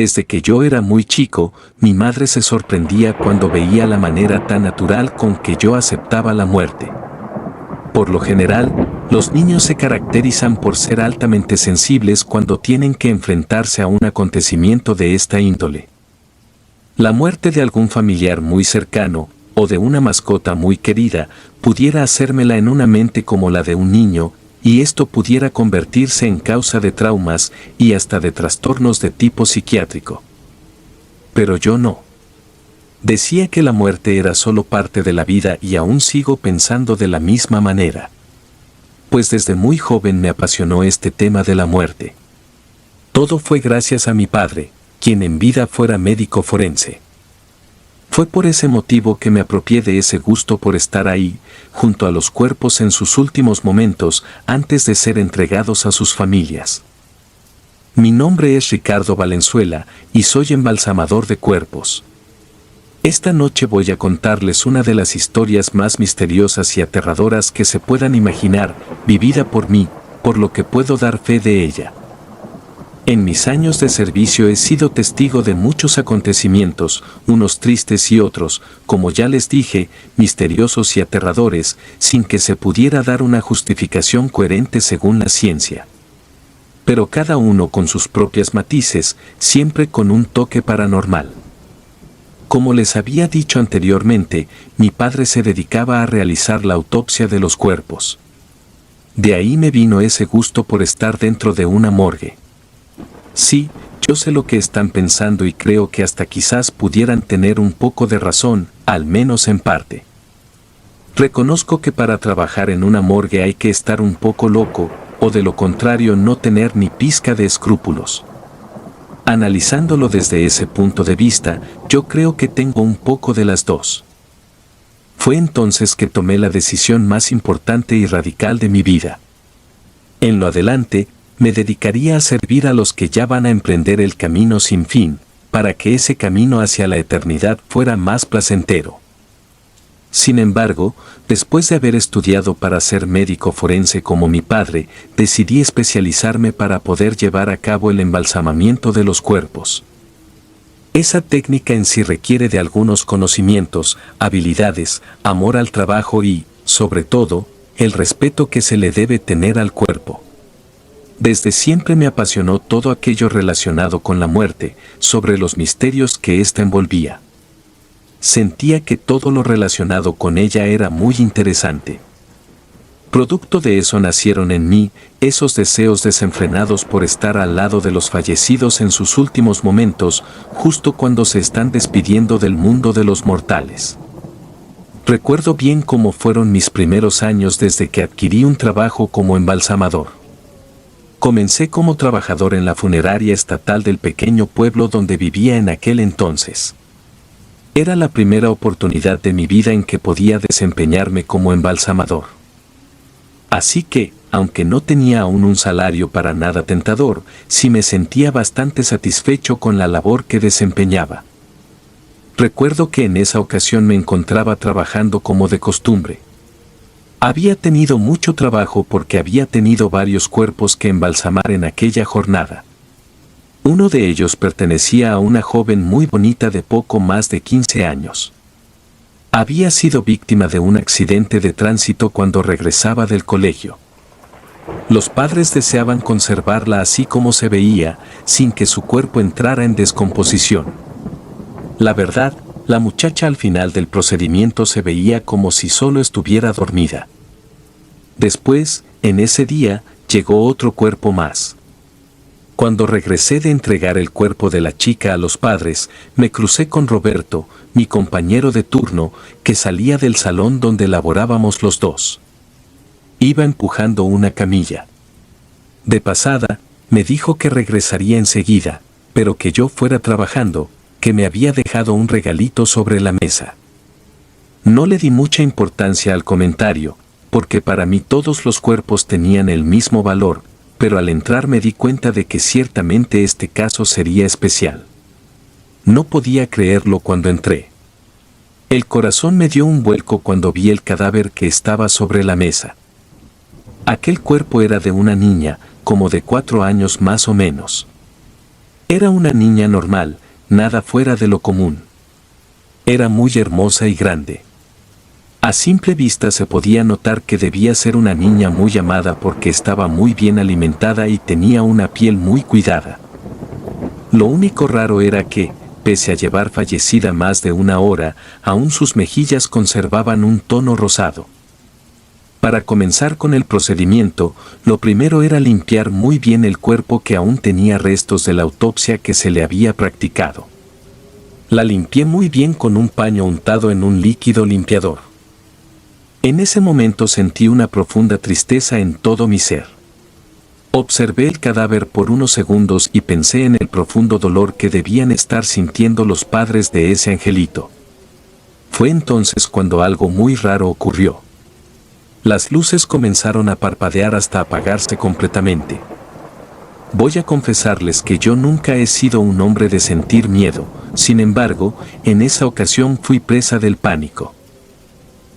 Desde que yo era muy chico, mi madre se sorprendía cuando veía la manera tan natural con que yo aceptaba la muerte. Por lo general, los niños se caracterizan por ser altamente sensibles cuando tienen que enfrentarse a un acontecimiento de esta índole. La muerte de algún familiar muy cercano, o de una mascota muy querida, pudiera hacérmela en una mente como la de un niño, y esto pudiera convertirse en causa de traumas y hasta de trastornos de tipo psiquiátrico. Pero yo no. Decía que la muerte era solo parte de la vida y aún sigo pensando de la misma manera. Pues desde muy joven me apasionó este tema de la muerte. Todo fue gracias a mi padre, quien en vida fuera médico forense. Fue por ese motivo que me apropié de ese gusto por estar ahí, junto a los cuerpos en sus últimos momentos antes de ser entregados a sus familias. Mi nombre es Ricardo Valenzuela y soy embalsamador de cuerpos. Esta noche voy a contarles una de las historias más misteriosas y aterradoras que se puedan imaginar, vivida por mí, por lo que puedo dar fe de ella. En mis años de servicio he sido testigo de muchos acontecimientos, unos tristes y otros, como ya les dije, misteriosos y aterradores, sin que se pudiera dar una justificación coherente según la ciencia. Pero cada uno con sus propias matices, siempre con un toque paranormal. Como les había dicho anteriormente, mi padre se dedicaba a realizar la autopsia de los cuerpos. De ahí me vino ese gusto por estar dentro de una morgue. Sí, yo sé lo que están pensando y creo que hasta quizás pudieran tener un poco de razón, al menos en parte. Reconozco que para trabajar en una morgue hay que estar un poco loco, o de lo contrario no tener ni pizca de escrúpulos. Analizándolo desde ese punto de vista, yo creo que tengo un poco de las dos. Fue entonces que tomé la decisión más importante y radical de mi vida. En lo adelante, me dedicaría a servir a los que ya van a emprender el camino sin fin, para que ese camino hacia la eternidad fuera más placentero. Sin embargo, después de haber estudiado para ser médico forense como mi padre, decidí especializarme para poder llevar a cabo el embalsamamiento de los cuerpos. Esa técnica en sí requiere de algunos conocimientos, habilidades, amor al trabajo y, sobre todo, el respeto que se le debe tener al cuerpo. Desde siempre me apasionó todo aquello relacionado con la muerte, sobre los misterios que ésta envolvía. Sentía que todo lo relacionado con ella era muy interesante. Producto de eso nacieron en mí esos deseos desenfrenados por estar al lado de los fallecidos en sus últimos momentos, justo cuando se están despidiendo del mundo de los mortales. Recuerdo bien cómo fueron mis primeros años desde que adquirí un trabajo como embalsamador. Comencé como trabajador en la funeraria estatal del pequeño pueblo donde vivía en aquel entonces. Era la primera oportunidad de mi vida en que podía desempeñarme como embalsamador. Así que, aunque no tenía aún un salario para nada tentador, sí me sentía bastante satisfecho con la labor que desempeñaba. Recuerdo que en esa ocasión me encontraba trabajando como de costumbre. Había tenido mucho trabajo porque había tenido varios cuerpos que embalsamar en aquella jornada. Uno de ellos pertenecía a una joven muy bonita de poco más de 15 años. Había sido víctima de un accidente de tránsito cuando regresaba del colegio. Los padres deseaban conservarla así como se veía, sin que su cuerpo entrara en descomposición. La verdad, la muchacha al final del procedimiento se veía como si solo estuviera dormida. Después, en ese día, llegó otro cuerpo más. Cuando regresé de entregar el cuerpo de la chica a los padres, me crucé con Roberto, mi compañero de turno, que salía del salón donde laborábamos los dos. Iba empujando una camilla. De pasada, me dijo que regresaría enseguida, pero que yo fuera trabajando, que me había dejado un regalito sobre la mesa. No le di mucha importancia al comentario, porque para mí todos los cuerpos tenían el mismo valor, pero al entrar me di cuenta de que ciertamente este caso sería especial. No podía creerlo cuando entré. El corazón me dio un vuelco cuando vi el cadáver que estaba sobre la mesa. Aquel cuerpo era de una niña, como de 4 años más o menos. Era una niña normal, nada fuera de lo común. Era muy hermosa y grande. A simple vista se podía notar que debía ser una niña muy amada porque estaba muy bien alimentada y tenía una piel muy cuidada. Lo único raro era que, pese a llevar fallecida más de una hora, aún sus mejillas conservaban un tono rosado. Para comenzar con el procedimiento, lo primero era limpiar muy bien el cuerpo que aún tenía restos de la autopsia que se le había practicado. La limpié muy bien con un paño untado en un líquido limpiador. En ese momento sentí una profunda tristeza en todo mi ser. Observé el cadáver por unos segundos y pensé en el profundo dolor que debían estar sintiendo los padres de ese angelito. Fue entonces cuando algo muy raro ocurrió. Las luces comenzaron a parpadear hasta apagarse completamente. Voy a confesarles que yo nunca he sido un hombre de sentir miedo, sin embargo, en esa ocasión fui presa del pánico.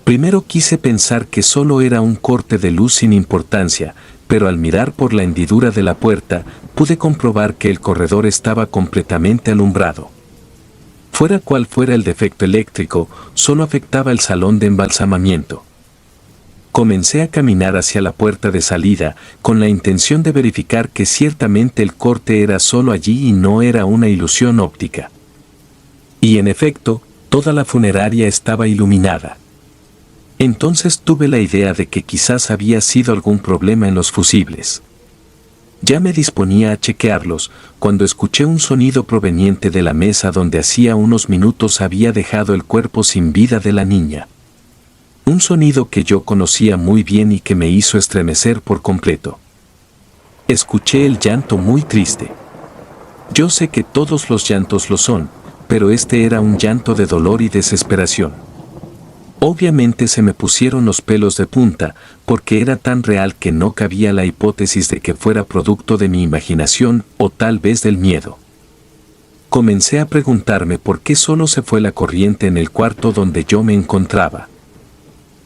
Primero quise pensar que solo era un corte de luz sin importancia, pero al mirar por la hendidura de la puerta, pude comprobar que el corredor estaba completamente alumbrado. Fuera cual fuera el defecto eléctrico, solo afectaba el salón de embalsamamiento. Comencé a caminar hacia la puerta de salida, con la intención de verificar que ciertamente el corte era solo allí y no era una ilusión óptica. Y en efecto, toda la funeraria estaba iluminada. Entonces tuve la idea de que quizás había sido algún problema en los fusibles. Ya me disponía a chequearlos, cuando escuché un sonido proveniente de la mesa donde hacía unos minutos había dejado el cuerpo sin vida de la niña. Un sonido que yo conocía muy bien y que me hizo estremecer por completo. Escuché el llanto muy triste. Yo sé que todos los llantos lo son, pero este era un llanto de dolor y desesperación. Obviamente se me pusieron los pelos de punta, porque era tan real que no cabía la hipótesis de que fuera producto de mi imaginación o tal vez del miedo. Comencé a preguntarme por qué solo se fue la corriente en el cuarto donde yo me encontraba.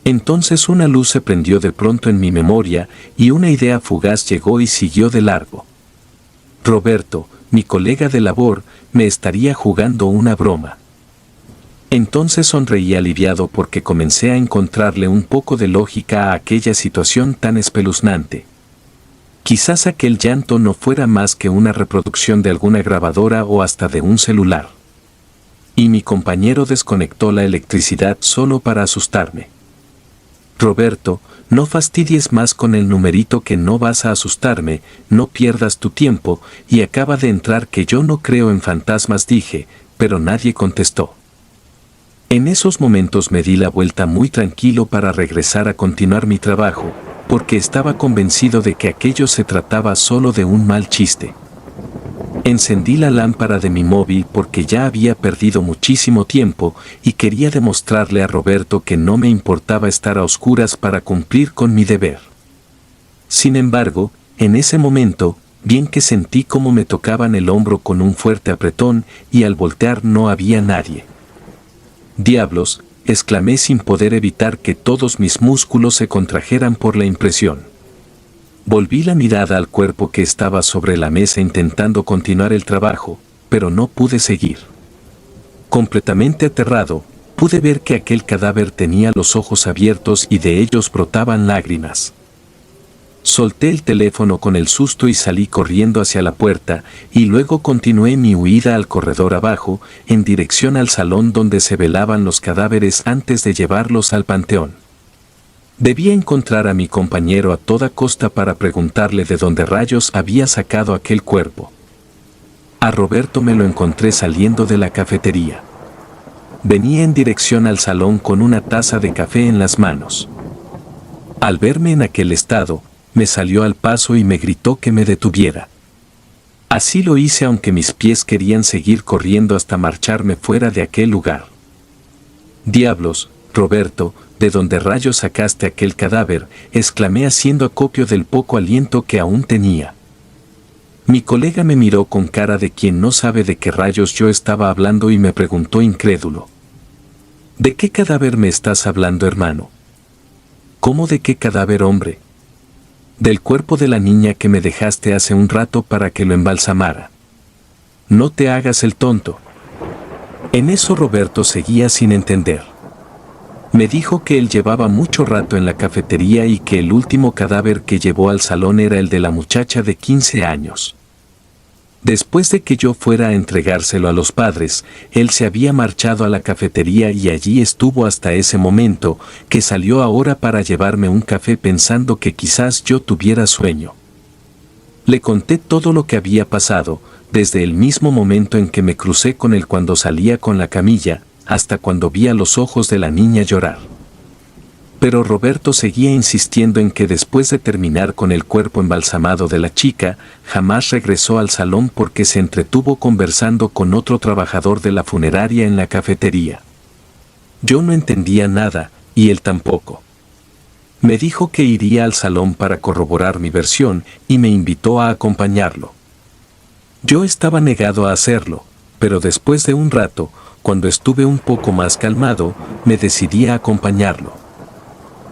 Entonces una luz se prendió de pronto en mi memoria y una idea fugaz llegó y siguió de largo. Roberto, mi colega de labor, me estaría jugando una broma. Entonces sonreí aliviado porque comencé a encontrarle un poco de lógica a aquella situación tan espeluznante. Quizás aquel llanto no fuera más que una reproducción de alguna grabadora o hasta de un celular. Y mi compañero desconectó la electricidad solo para asustarme. Roberto, no fastidies más con el numerito que no vas a asustarme, no pierdas tu tiempo, y acaba de entrar que yo no creo en fantasmas, dije, pero nadie contestó. En esos momentos me di la vuelta muy tranquilo para regresar a continuar mi trabajo, porque estaba convencido de que aquello se trataba solo de un mal chiste. Encendí la lámpara de mi móvil porque ya había perdido muchísimo tiempo y quería demostrarle a Roberto que no me importaba estar a oscuras para cumplir con mi deber. Sin embargo, en ese momento, bien que sentí cómo me tocaban el hombro con un fuerte apretón y al voltear no había nadie. «¡Diablos!», exclamé sin poder evitar que todos mis músculos se contrajeran por la impresión. Volví la mirada al cuerpo que estaba sobre la mesa intentando continuar el trabajo, pero no pude seguir. Completamente aterrado, pude ver que aquel cadáver tenía los ojos abiertos y de ellos brotaban lágrimas. Solté el teléfono con el susto y salí corriendo hacia la puerta, y luego continué mi huida al corredor abajo, en dirección al salón donde se velaban los cadáveres antes de llevarlos al panteón. Debía encontrar a mi compañero a toda costa para preguntarle de dónde rayos había sacado aquel cuerpo. A Roberto me lo encontré saliendo de la cafetería. Venía en dirección al salón con una taza de café en las manos. Al verme en aquel estado, me salió al paso y me gritó que me detuviera. Así lo hice aunque mis pies querían seguir corriendo hasta marcharme fuera de aquel lugar. «Diablos, Roberto, ¿de dónde rayos sacaste aquel cadáver?», exclamé haciendo acopio del poco aliento que aún tenía. Mi colega me miró con cara de quien no sabe de qué rayos yo estaba hablando y me preguntó incrédulo: «¿De qué cadáver me estás hablando, hermano?». «¿Cómo de qué cadáver, hombre?». «Del cuerpo de la niña que me dejaste hace un rato para que lo embalsamara». no te hagas el tonto. En eso Roberto seguía sin entender. Me dijo que él llevaba mucho rato en la cafetería y que el último cadáver que llevó al salón era el de la muchacha de 15 años. Después de que yo fuera a entregárselo a los padres, él se había marchado a la cafetería y allí estuvo hasta ese momento, que salió ahora para llevarme un café pensando que quizás yo tuviera sueño. Le conté todo lo que había pasado, desde el mismo momento en que me crucé con él cuando salía con la camilla, hasta cuando vi a los ojos de la niña llorar. Pero Roberto seguía insistiendo en que después de terminar con el cuerpo embalsamado de la chica, jamás regresó al salón porque se entretuvo conversando con otro trabajador de la funeraria en la cafetería. Yo no entendía nada, y él tampoco. Me dijo que iría al salón para corroborar mi versión y me invitó a acompañarlo. Yo estaba negado a hacerlo, pero después de un rato, cuando estuve un poco más calmado, me decidí a acompañarlo.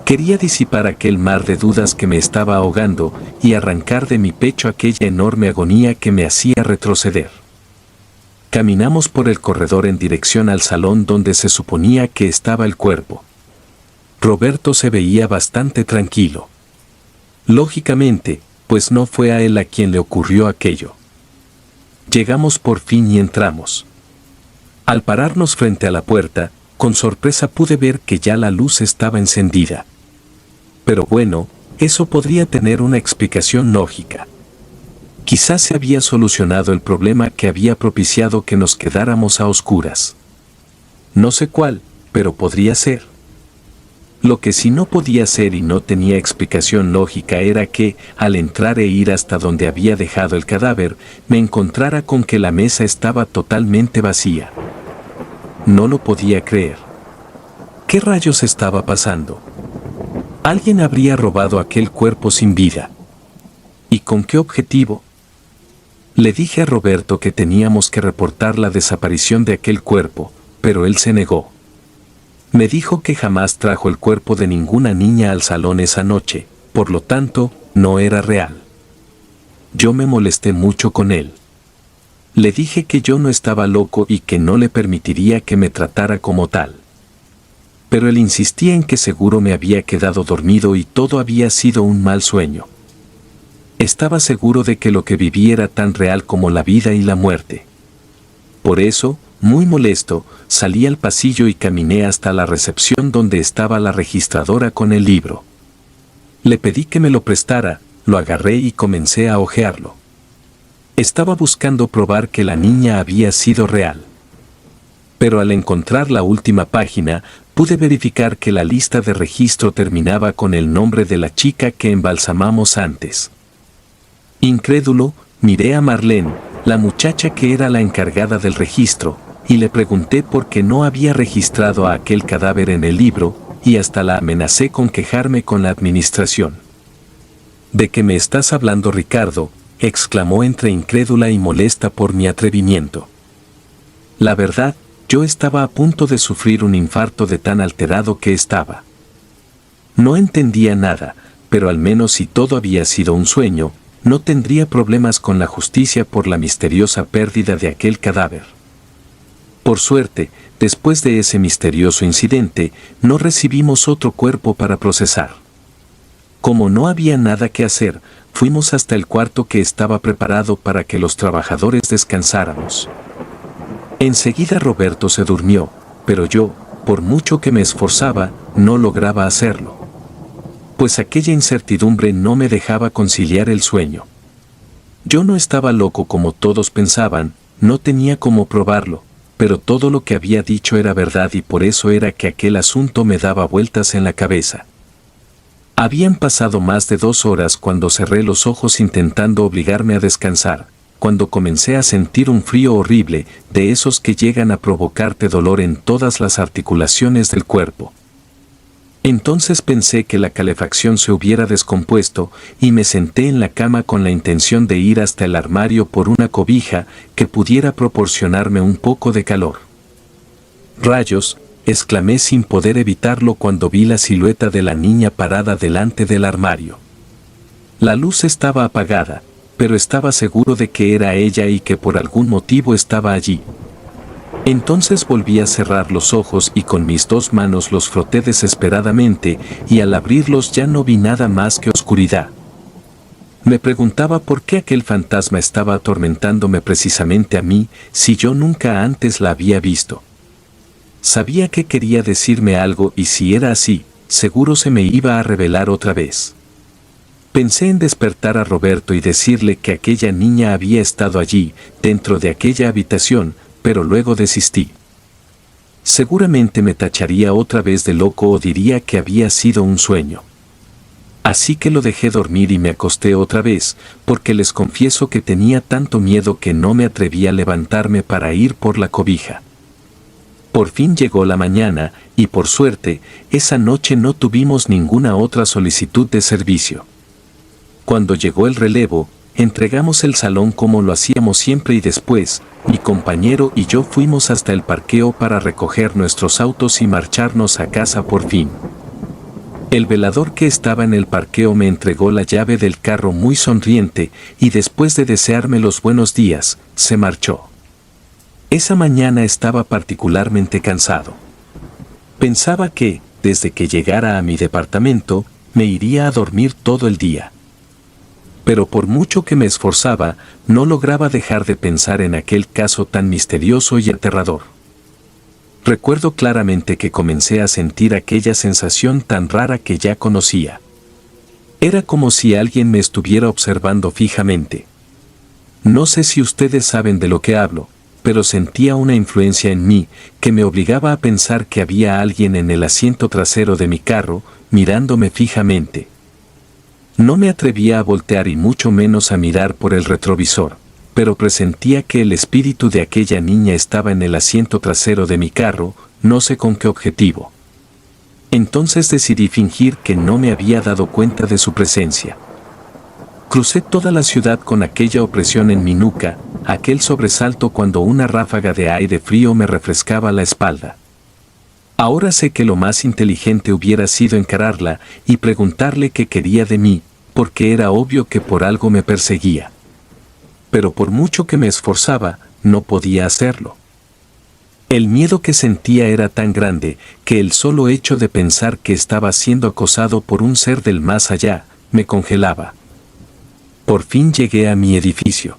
Quería disipar aquel mar de dudas que me estaba ahogando y arrancar de mi pecho aquella enorme agonía que me hacía retroceder. Caminamos por el corredor en dirección al salón donde se suponía que estaba el cuerpo. Roberto se veía bastante tranquilo. Lógicamente, pues no fue a él a quien le ocurrió aquello. Llegamos por fin y entramos. Al pararnos frente a la puerta, con sorpresa pude ver que ya la luz estaba encendida. Pero bueno, eso podría tener una explicación lógica. Quizás se había solucionado el problema que había propiciado que nos quedáramos a oscuras. No sé cuál, pero podría ser. Lo que sí no podía ser y no tenía explicación lógica era que, al entrar e ir hasta donde había dejado el cadáver, me encontrara con que la mesa estaba totalmente vacía. No lo podía creer. ¿Qué rayos estaba pasando? Alguien habría robado aquel cuerpo sin vida. ¿Y con qué objetivo? Le dije a Roberto que teníamos que reportar la desaparición de aquel cuerpo, pero él se negó. Me dijo que jamás trajo el cuerpo de ninguna niña al salón esa noche, por lo tanto, no era real. Yo me molesté mucho con él. Le dije que yo no estaba loco y que no le permitiría que me tratara como tal. Pero él insistía en que seguro me había quedado dormido y todo había sido un mal sueño. Estaba seguro de que lo que viví era tan real como la vida y la muerte. Por eso, muy molesto, salí al pasillo y caminé hasta la recepción donde estaba la registradora con el libro. Le pedí que me lo prestara, lo agarré y comencé a hojearlo. Estaba buscando probar que la niña había sido real. Pero al encontrar la última página, pude verificar que la lista de registro terminaba con el nombre de la chica que embalsamamos antes. Incrédulo, miré a Marlene, la muchacha que era la encargada del registro, y le pregunté por qué no había registrado a aquel cadáver en el libro, y hasta la amenacé con quejarme con la administración. ¿De qué me estás hablando, Ricardo?, exclamó entre incrédula y molesta por mi atrevimiento. La verdad, yo estaba a punto de sufrir un infarto de tan alterado que estaba. No entendía nada, pero al menos si todo había sido un sueño, no tendría problemas con la justicia por la misteriosa pérdida de aquel cadáver. Por suerte, después de ese misterioso incidente, no recibimos otro cuerpo para procesar. Como no había nada que hacer, fuimos hasta el cuarto que estaba preparado para que los trabajadores descansáramos. Enseguida Roberto se durmió, pero yo, por mucho que me esforzaba, no lograba hacerlo. Pues aquella incertidumbre no me dejaba conciliar el sueño. Yo no estaba loco como todos pensaban, no tenía cómo probarlo, pero todo lo que había dicho era verdad y por eso era que aquel asunto me daba vueltas en la cabeza. Habían pasado más de 2 horas cuando cerré los ojos intentando obligarme a descansar, cuando comencé a sentir un frío horrible, de esos que llegan a provocarte dolor en todas las articulaciones del cuerpo. Entonces pensé que la calefacción se hubiera descompuesto y me senté en la cama con la intención de ir hasta el armario por una cobija que pudiera proporcionarme un poco de calor. ¡Rayos!, exclamé sin poder evitarlo cuando vi la silueta de la niña parada delante del armario. La luz estaba apagada, pero estaba seguro de que era ella y que por algún motivo estaba allí. Entonces volví a cerrar los ojos y con mis 2 manos los froté desesperadamente, y al abrirlos ya no vi nada más que oscuridad. Me preguntaba por qué aquel fantasma estaba atormentándome precisamente a mí, si yo nunca antes la había visto. Sabía que quería decirme algo y si era así, seguro se me iba a revelar otra vez. Pensé en despertar a Roberto y decirle que aquella niña había estado allí, dentro de aquella habitación, pero luego desistí. Seguramente me tacharía otra vez de loco o diría que había sido un sueño. Así que lo dejé dormir y me acosté otra vez, porque les confieso que tenía tanto miedo que no me atreví a levantarme para ir por la cobija. Por fin llegó la mañana, y por suerte, esa noche no tuvimos ninguna otra solicitud de servicio. Cuando llegó el relevo, entregamos el salón como lo hacíamos siempre y después, mi compañero y yo fuimos hasta el parqueo para recoger nuestros autos y marcharnos a casa por fin. El velador que estaba en el parqueo me entregó la llave del carro muy sonriente y después de desearme los buenos días, se marchó. Esa mañana estaba particularmente cansado. Pensaba que, desde que llegara a mi departamento, me iría a dormir todo el día. Pero por mucho que me esforzaba, no lograba dejar de pensar en aquel caso tan misterioso y aterrador. Recuerdo claramente que comencé a sentir aquella sensación tan rara que ya conocía. Era como si alguien me estuviera observando fijamente. No sé si ustedes saben de lo que hablo, pero sentía una influencia en mí que me obligaba a pensar que había alguien en el asiento trasero de mi carro, mirándome fijamente. No me atrevía a voltear y mucho menos a mirar por el retrovisor, pero presentía que el espíritu de aquella niña estaba en el asiento trasero de mi carro, no sé con qué objetivo. Entonces decidí fingir que no me había dado cuenta de su presencia. Crucé toda la ciudad con aquella opresión en mi nuca, aquel sobresalto cuando una ráfaga de aire frío me refrescaba la espalda. Ahora sé que lo más inteligente hubiera sido encararla y preguntarle qué quería de mí, porque era obvio que por algo me perseguía. Pero por mucho que me esforzaba, no podía hacerlo. El miedo que sentía era tan grande que el solo hecho de pensar que estaba siendo acosado por un ser del más allá, me congelaba. Por fin llegué a mi edificio.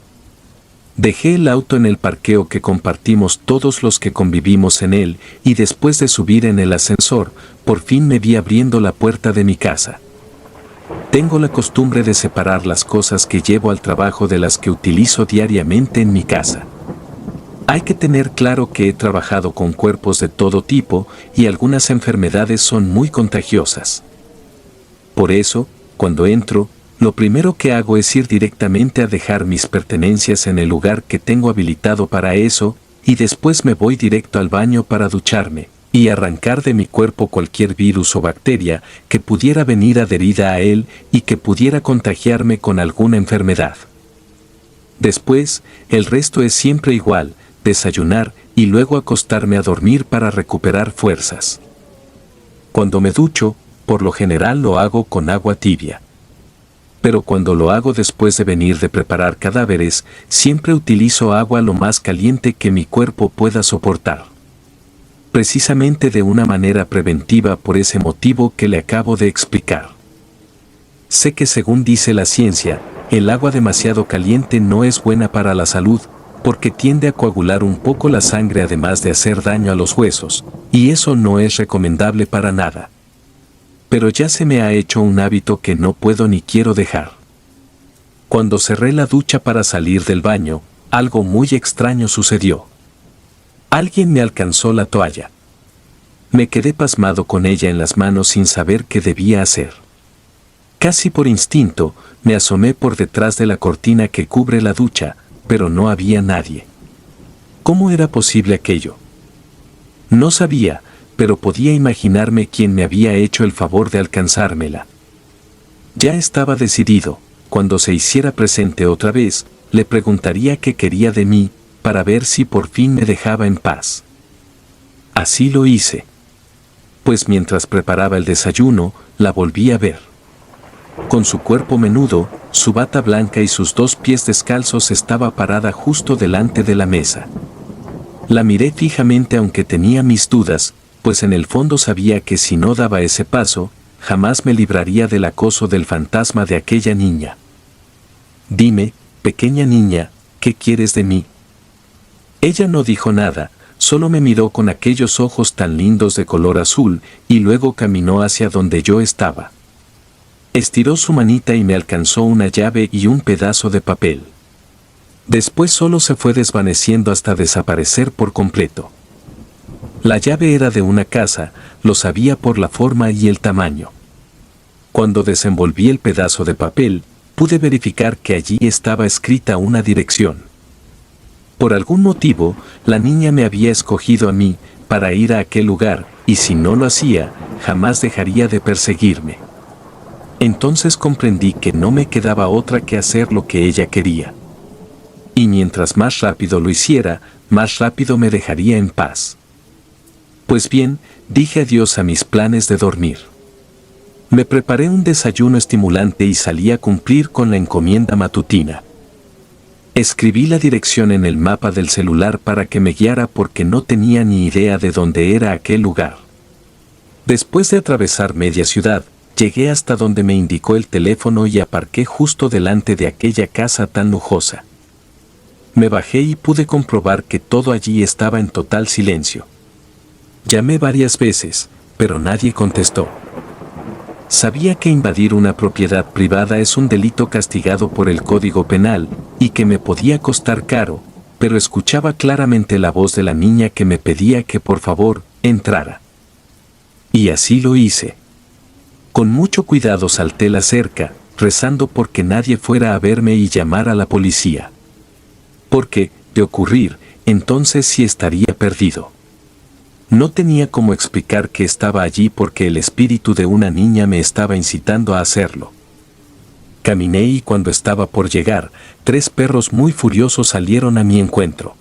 Dejé el auto en el parqueo que compartimos todos los que convivimos en él, y después de subir en el ascensor, por fin me vi abriendo la puerta de mi casa. Tengo la costumbre de separar las cosas que llevo al trabajo de las que utilizo diariamente en mi casa. Hay que tener claro que he trabajado con cuerpos de todo tipo y algunas enfermedades son muy contagiosas. Por eso, cuando entro, lo primero que hago es ir directamente a dejar mis pertenencias en el lugar que tengo habilitado para eso, y después me voy directo al baño para ducharme y arrancar de mi cuerpo cualquier virus o bacteria que pudiera venir adherida a él y que pudiera contagiarme con alguna enfermedad. Después, el resto es siempre igual, desayunar y luego acostarme a dormir para recuperar fuerzas. Cuando me ducho, por lo general lo hago con agua tibia. Pero cuando lo hago después de venir de preparar cadáveres, siempre utilizo agua lo más caliente que mi cuerpo pueda soportar. Precisamente de una manera preventiva por ese motivo que le acabo de explicar. Sé que según dice la ciencia, el agua demasiado caliente no es buena para la salud, porque tiende a coagular un poco la sangre además de hacer daño a los huesos, y eso no es recomendable para nada. Pero ya se me ha hecho un hábito que no puedo ni quiero dejar. Cuando cerré la ducha para salir del baño, algo muy extraño sucedió. Alguien me alcanzó la toalla. Me quedé pasmado con ella en las manos sin saber qué debía hacer. Casi por instinto, me asomé por detrás de la cortina que cubre la ducha, pero no había nadie. ¿Cómo era posible aquello? No sabía, pero podía imaginarme quién me había hecho el favor de alcanzármela. Ya estaba decidido, cuando se hiciera presente otra vez, le preguntaría qué quería de mí, para ver si por fin me dejaba en paz. Así lo hice. Pues mientras preparaba el desayuno, la volví a ver. Con su cuerpo menudo, su bata blanca y sus 2 pies descalzos estaba parada justo delante de la mesa. La miré fijamente aunque tenía mis dudas, pues en el fondo sabía que si no daba ese paso, jamás me libraría del acoso del fantasma de aquella niña. Dime, pequeña niña, ¿qué quieres de mí? Ella no dijo nada, solo me miró con aquellos ojos tan lindos de color azul y luego caminó hacia donde yo estaba. Estiró su manita y me alcanzó una llave y un pedazo de papel. Después solo se fue desvaneciendo hasta desaparecer por completo. La llave era de una casa, lo sabía por la forma y el tamaño. Cuando desenvolví el pedazo de papel, pude verificar que allí estaba escrita una dirección. Por algún motivo, la niña me había escogido a mí para ir a aquel lugar, y si no lo hacía, jamás dejaría de perseguirme. Entonces comprendí que no me quedaba otra que hacer lo que ella quería. Y mientras más rápido lo hiciera, más rápido me dejaría en paz. Pues bien, dije adiós a mis planes de dormir. Me preparé un desayuno estimulante y salí a cumplir con la encomienda matutina. Escribí la dirección en el mapa del celular para que me guiara porque no tenía ni idea de dónde era aquel lugar. Después de atravesar media ciudad, llegué hasta donde me indicó el teléfono y aparqué justo delante de aquella casa tan lujosa. Me bajé y pude comprobar que todo allí estaba en total silencio. Llamé varias veces, pero nadie contestó. Sabía que invadir una propiedad privada es un delito castigado por el Código Penal y que me podía costar caro, pero escuchaba claramente la voz de la niña que me pedía que por favor entrara. Y así lo hice. Con mucho cuidado salté la cerca, rezando porque nadie fuera a verme y llamar a la policía. Porque, de ocurrir, entonces sí estaría perdido. No tenía cómo explicar que estaba allí porque el espíritu de una niña me estaba incitando a hacerlo. Caminé y cuando estaba por llegar, 3 perros muy furiosos salieron a mi encuentro.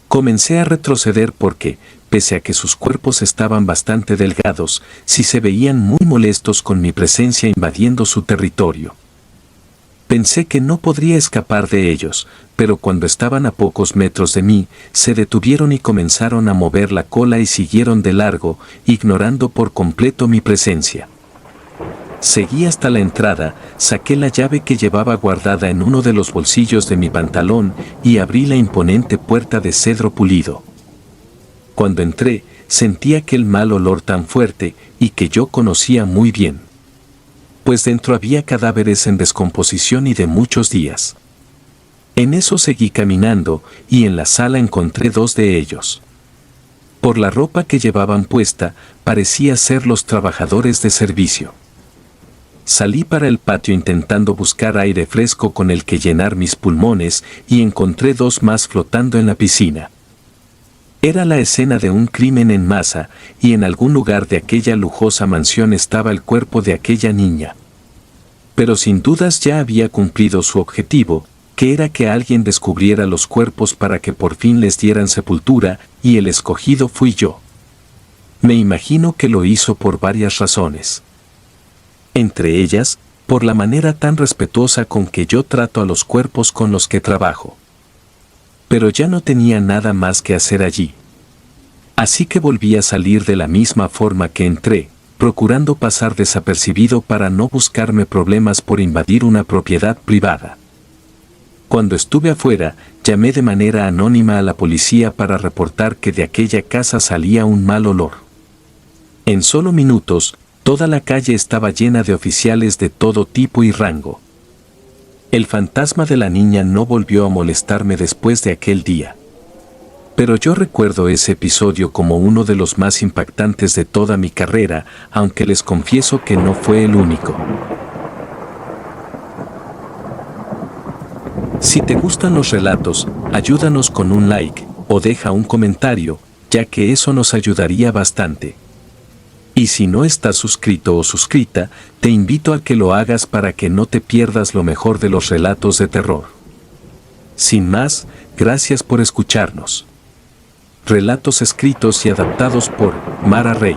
Comencé a retroceder porque, pese a que sus cuerpos estaban bastante delgados, sí se veían muy molestos con mi presencia invadiendo su territorio. Pensé que no podría escapar de ellos, pero cuando estaban a pocos metros de mí, se detuvieron y comenzaron a mover la cola y siguieron de largo, ignorando por completo mi presencia. Seguí hasta la entrada, saqué la llave que llevaba guardada en uno de los bolsillos de mi pantalón y abrí la imponente puerta de cedro pulido. Cuando entré, sentí aquel mal olor tan fuerte y que yo conocía muy bien. Pues dentro había cadáveres en descomposición y de muchos días. En eso seguí caminando y en la sala encontré 2 de ellos. Por la ropa que llevaban puesta, parecía ser los trabajadores de servicio. Salí para el patio intentando buscar aire fresco con el que llenar mis pulmones y encontré 2 más flotando en la piscina. Era la escena de un crimen en masa y en algún lugar de aquella lujosa mansión estaba el cuerpo de aquella niña. Pero sin dudas ya había cumplido su objetivo, que era que alguien descubriera los cuerpos para que por fin les dieran sepultura, y el escogido fui yo. Me imagino que lo hizo por varias razones. Entre ellas, por la manera tan respetuosa con que yo trato a los cuerpos con los que trabajo. Pero ya no tenía nada más que hacer allí. Así que volví a salir de la misma forma que entré, procurando pasar desapercibido para no buscarme problemas por invadir una propiedad privada. Cuando estuve afuera, llamé de manera anónima a la policía para reportar que de aquella casa salía un mal olor. En solo minutos, toda la calle estaba llena de oficiales de todo tipo y rango. El fantasma de la niña no volvió a molestarme después de aquel día. Pero yo recuerdo ese episodio como uno de los más impactantes de toda mi carrera, aunque les confieso que no fue el único. Si te gustan los relatos, ayúdanos con un like o deja un comentario, ya que eso nos ayudaría bastante. Y si no estás suscrito o suscrita, te invito a que lo hagas para que no te pierdas lo mejor de los relatos de terror. Sin más, gracias por escucharnos. Relatos escritos y adaptados por Mara Rey.